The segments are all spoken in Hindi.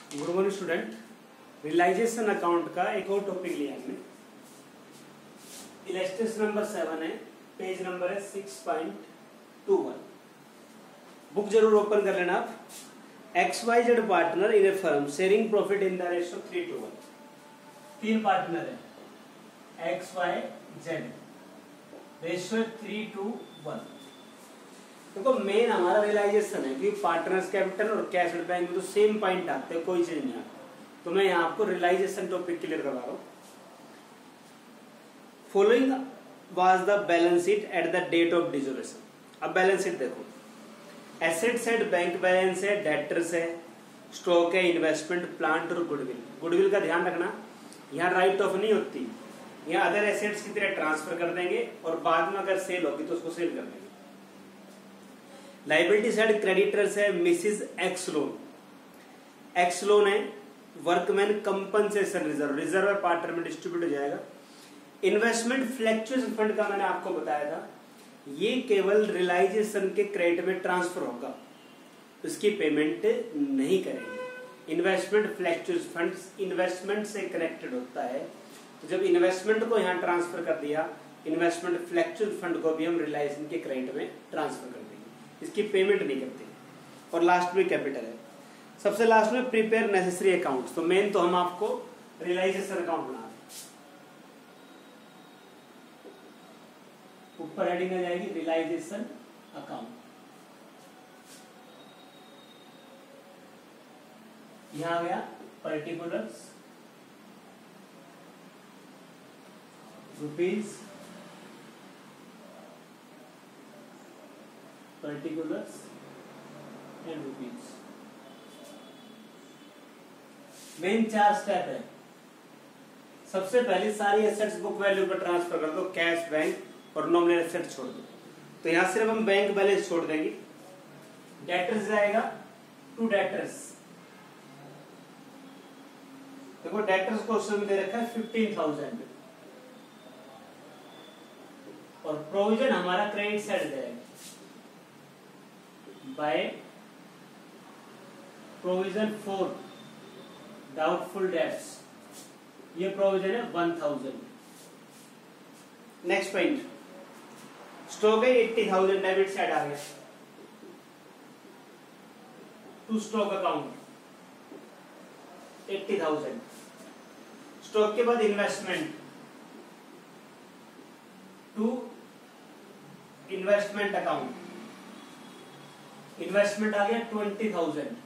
Good morning student. Realisation account का एक और टॉपिक लिया हमने। इलस्ट्रेशन नंबर 7 है, पेज नंबर है 6.21। बुक जरूर ओपन कर लेना आप। XYZ partner in A firm sharing profit in the ratio 3:1। तीन पार्टनर है XYZ, रेशियो 3:1। देखो मेन हमारा रियलाइजेशन है कि पार्टनर्स कैपिटल और कैश एट बैंक में तो सेम पॉइंट आते हैं, कोई चीज नहीं आता। तो मैं यहाँ आपको रियलाइजेशन टॉपिक क्लियर करवा रहा हूँ। Following was the balance sheet at the date of dissolution. अब बैलेंस शीट देखो, एसेट्स है, बैंक बैलेंस है, डेटर्स है, स्टॉक है, इन्वेस्टमेंट, प्लांट और गुडविल। गुडविल का ध्यान रखना, यहाँ राइट ऑफ नहीं होती, यहाँ अदर एसेट्स की तरह ट्रांसफर कर देंगे और बाद में अगर सेल होगी तो उसको सेल कर देंगे। लाइबिलिटी साइड क्रेडिटर्स है Mrs X loan. X loan है, workman compensation reserve, reserve partner में डिस्ट्रीब्यूट हो जाएगा। इन्वेस्टमेंट फ्लैक्चुएशन फंड का मैंने आपको बताया था, ये केवल रियलाइजेशन के क्रेडिट में ट्रांसफर होगा, उसकी पेमेंट नहीं करेंगे। इन्वेस्टमेंट फ्लैक्चुएशन फंड इन्वेस्टमेंट से कनेक्टेड होता है, तो जब इन्वेस्टमेंट को यहाँ ट्रांसफर कर दिया, इन्वेस्टमेंट फ्लैक्चुएशन फंड को भी हम रियलाइजेशन के क्रेडिट में ट्रांसफर कर देंगे, इसकी पेमेंट नहीं करते। और लास्ट में कैपिटल है। सबसे लास्ट में प्रिपेयर नेसेसरी अकाउंट्स। तो मेन तो हम आपको रियलाइजेशन अकाउंट बना दें। ऊपर हेडिंग आ जाएगी रियलाइजेशन अकाउंट। यहां आ गया particulars rupees, particulars and rupees. Main 4 step है। सबसे पहले सारी एसेट्स बुक वैल्यू पर ट्रांसफर कर दो, कैश, बैंक और नॉमिनल एसेट छोड़ दो। तो यहां सिर्फ हम बैंक बैलेंस छोड़ देंगे। डेटर्स जाएगा टू डेटर्स। देखो डेटर्स को उसमें दे रखा है 15,000 और प्रोविजन हमारा क्रेडिट साइड जाएगा by provision for doubtful debts. ये प्रोविजन है 1000। नेक्स्ट पॉइंट, स्टॉक है 80,000, डेबिट साइड आ गया टू स्टॉक अकाउंट 80,000। स्टॉक के बाद investment to investment account, investment आ गया 20,000।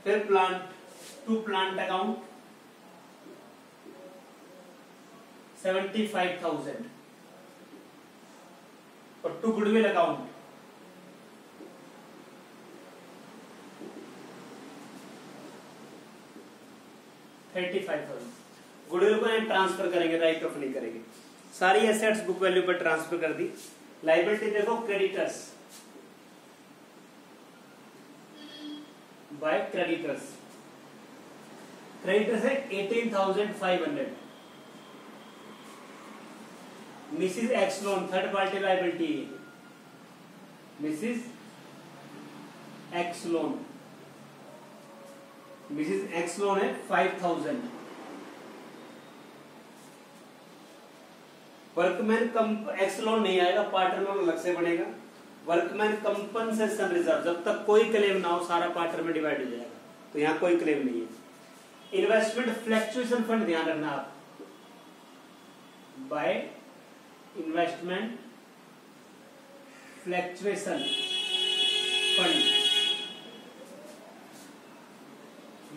फिर प्लांट टू प्लांट अकाउंट 75,000 और टू गुडविल अकाउंट 35,000। गुडविल को ट्रांसफर करेंगे, राइट ऑफ नहीं करेंगे। सारी एसेट्स बुक वैल्यू पर ट्रांसफर कर दी। लायबिलिटी देखो क्रेडिटर्स बाय क्रेडिटर्स। क्रेडिटर्स है 18,500। Mrs X loan third party liability, Mrs X loan, Mrs X loan है 5,000। वर्कमैन एक्स लोन नहीं आएगा, पार्टनर लोन अलग से बनेगा। वर्कमैन कंपनसेशन रिजर्व, जब तक कोई क्लेम ना हो सारा पार्टनर में डिवाइड हो जाएगा, तो यहाँ कोई क्लेम नहीं है। इन्वेस्टमेंट फ्लैक्चुएशन फंड ध्यान रखना आप, बाय इन्वेस्टमेंट फ्लैक्चुएशन फंड,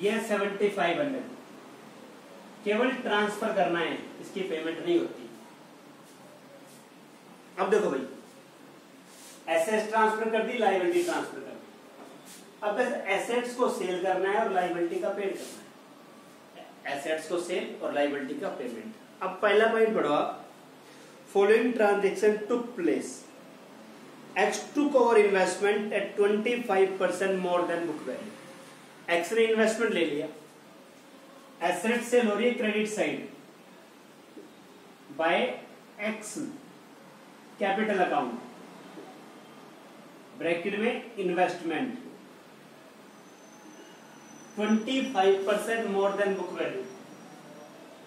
यह 7500। केवल ट्रांसफर करना है, इसकी पेमेंट नहीं होती। अब देखो भाई, एसेट्स ट्रांसफर कर दी, लायबिलिटी ट्रांसफर कर दी। अब बस एसेट्स को सेल करना है और लायबिलिटी का पेड करना है। एसेट्स को सेल और लायबिलिटी का पेमेंट। अब पहला पॉइंट पढ़ो आप, following transaction took place. X took over investment at 25% more than book value. X ने इन्वेस्टमेंट ले लिया, एसेट सेल हो रही है credit side by x capital account, bracket में investment 25% more than book value.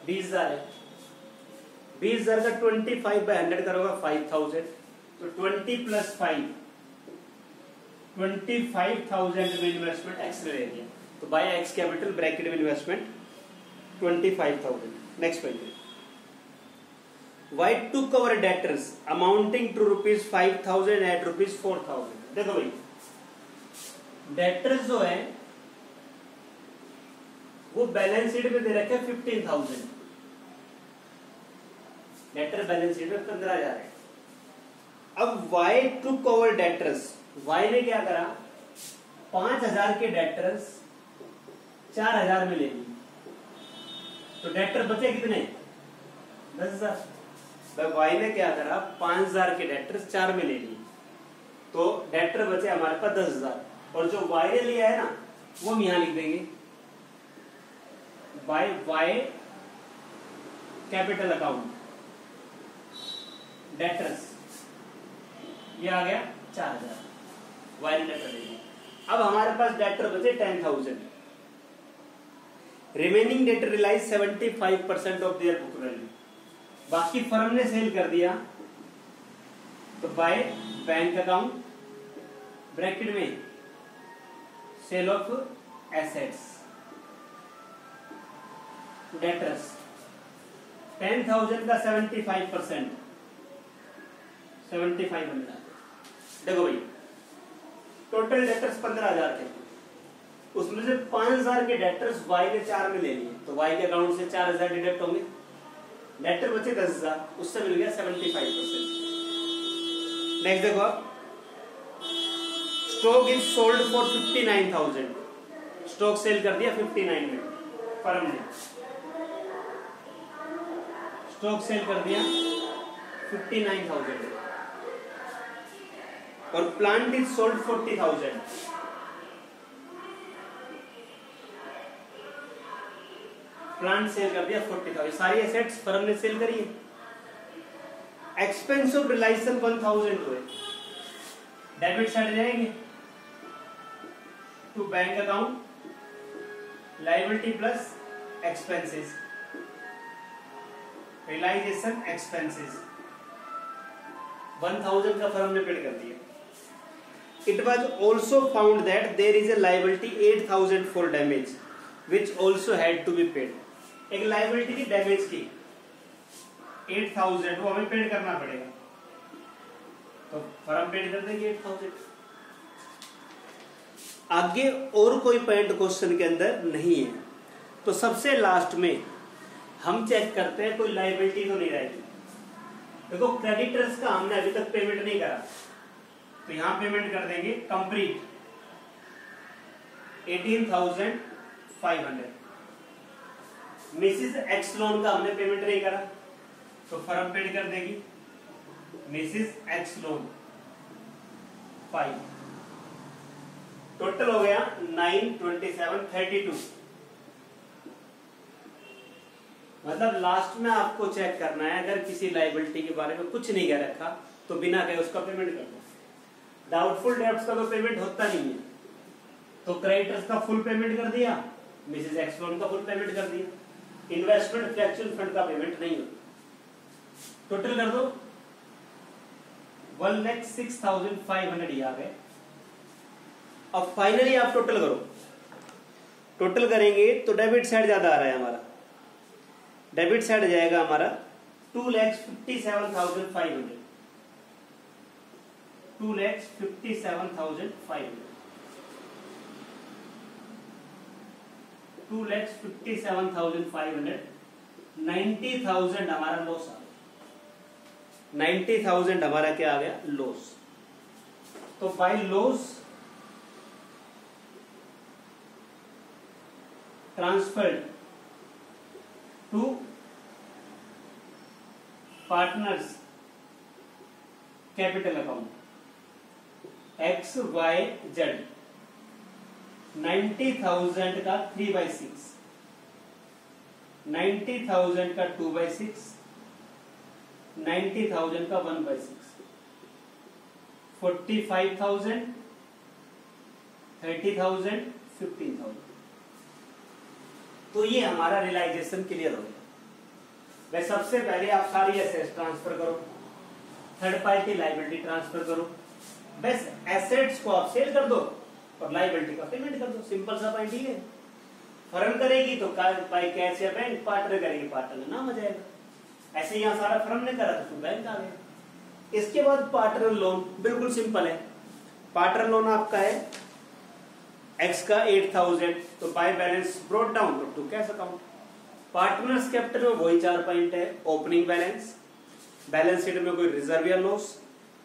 20,000 है, 20,000 का 25/100 करोगे 5,000, तो 20 + 5 25,000 में इन्वेस्टमेंट एक्स ले लिया, तो बाय एक्स कैपिटल ब्रैकेट में investment 25,000। Next page. Y took our debtors amounting to ₹5,000 at ₹4,000। देखो भाई, डेटर्स जो है वो बैलेंस शीट में दे रखे 15,000, डेटर बैलेंस शीट में 15,000 है। अब y took over debtors, y ने क्या करा, 5,000 के डेटर्स 4,000 में ले ली, तो डेटर बचे कितने, 10,000। वाई ने क्या करा, 5,000 के डेटर्स 4 में ले ली, तो डेटर बचे हमारे पास 10,000, और जो वाई ने लिया है ना वो हम यहां लिख देंगे by y capital account debtors, ये आ गया 4,000, वाई ने डेटर ले लिया। अब हमारे पास डेटर बचे 10,000, remaining debtor realise 75% of their book value, बाकी फर्म ने सेल कर दिया, तो बाय बैंक अकाउंट ब्रैकेट में सेल ऑफ एसेट्स डेटर्स, 10,000 का 75%, 7,500। देखो भाई, टोटल डेटर्स 15,000 के, उसमें से 5,000 के डेटर्स वाई ने 4 में ले लिए, तो वाई के अकाउंट से 4,000 डिडक्ट होंगे, डेटर बचे 10,000, उससे मिल गया 75%। नेक्स्ट देखो आप, stock is sold for 59,000, stock sell कर दिया 59 में, फर्म ने स्टॉक सेल कर दिया 59,000, और plant is sold 40,000, plant sell कर दिया 40,000, सारी एसेट्स फर्म ने सेल करी है। एक्सपेंस ऑफ रिलाइजेशन 1,000 हुए, डेबिट साइड जाएंगे to bank account, liability plus expenses, realisation expenses 1,000 का फर्म ने पेड कर दिया। It was also found that there is a liability 8,000 for damage, which also had to be paid. एक लाइबिलिटी थी डैमेज की 8,000, वो हमें पेड करना पड़ेगा, तो फर्म पेड कर देगी 8,000। आगे और कोई पॉइंट क्वेश्चन के अंदर नहीं है, तो सबसे लास्ट में हम चेक करते हैं कोई लाइबिलिटी तो नहीं रहेगी। देखो, क्रेडिटर्स का हमने अभी तक पेमेंट नहीं करा, तो यहां पेमेंट कर देंगे कंप्लीट 18,500। मिसिस एक्स लोन का हमने पेमेंट नहीं करा, तो फर्म पेड कर देगी मिसिस एक्स लोन 5। टोटल हो गया 9, 27, 32। मतलब लास्ट में आपको चेक करना है, अगर किसी लाइबिलिटी के बारे में कुछ नहीं कह रखा तो बिना कहे उसका पेमेंट कर दो। डाउटफुल डेब्ट्स का तो पेमेंट होता नहीं है, तो क्रेडिटर्स का फुल पेमेंट कर दिया, मिसेस एक्स लोन का फुल पेमेंट कर दिया, इन्वेस्टमेंट फ्लैक्चुअल फंड का पेमेंट नहीं होता। टोटल कर दो 1,06,500 आ गए। अब फाइनली आप टोटल करो, टोटल करेंगे तो डेबिट साइड ज्यादा आ रहा है हमारा, डेबिट साइड जाएगा हमारा 2,57,500, 2,57,500, 2,57,500, 90,000 हमारा लॉस आ गया, 90,000 हमारा क्या आ गया, लॉस। तो by loss transferred to partners capital account x y z, 90,000 का 3/6, 90,000 का 2/6, 90,000 का 1/6, 45,000, 30,000, 15,000। तो ये हमारा रियलाइजेशन क्लियर हो गया। वह सबसे पहले आप सारी एसेट्स ट्रांसफर करो, थर्ड पार्टी लायबिलिटी ट्रांसफर करो, बस एसेट्स को आप सेल कर दो और लायबिलिटी का पेमेंट कर दो। सिंपल सा पॉइंट ही है। फर्म करेगी तो बाय कैश या बैंक, पार्टनर करेगी पार्टनर का नाम आ जाएगा। ऐसे यहाँ सारा फर्म ने करा तो बैंक आ गया। इसके बाद पार्टनर लोन बिल्कुल सिंपल है। पार्टनर लोन आपका है एक्स का 8000, तो by balance brought down to cash account. Partners capital में वही 4 पॉइंट है, ओपनिंग बैलेंस, बैलेंस शीट में कोई रिजर्व या लॉस,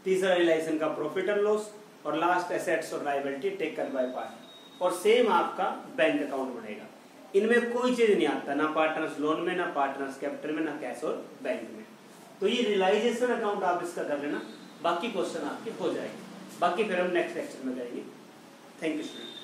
तीसरा रियलाइजेशन का प्रॉफिट एंड लॉस, और लास्ट एसेट्स और लायबिलिटी टेकन बाय पार्टनर। और सेम आपका बैंक अकाउंट बनेगा। इनमें कोई चीज नहीं आता, ना पार्टनर्स लोन में, ना पार्टनर्स कैपिटल में, ना कैश और बैंक में। तो ये रियलाइजेशन अकाउंट आप इसका कर लेना, बाकी क्वेश्चन आपके हो जाएंगे। बाकी फिर हम नेक्स्ट लेक्चर में करेंगे। Thank you student.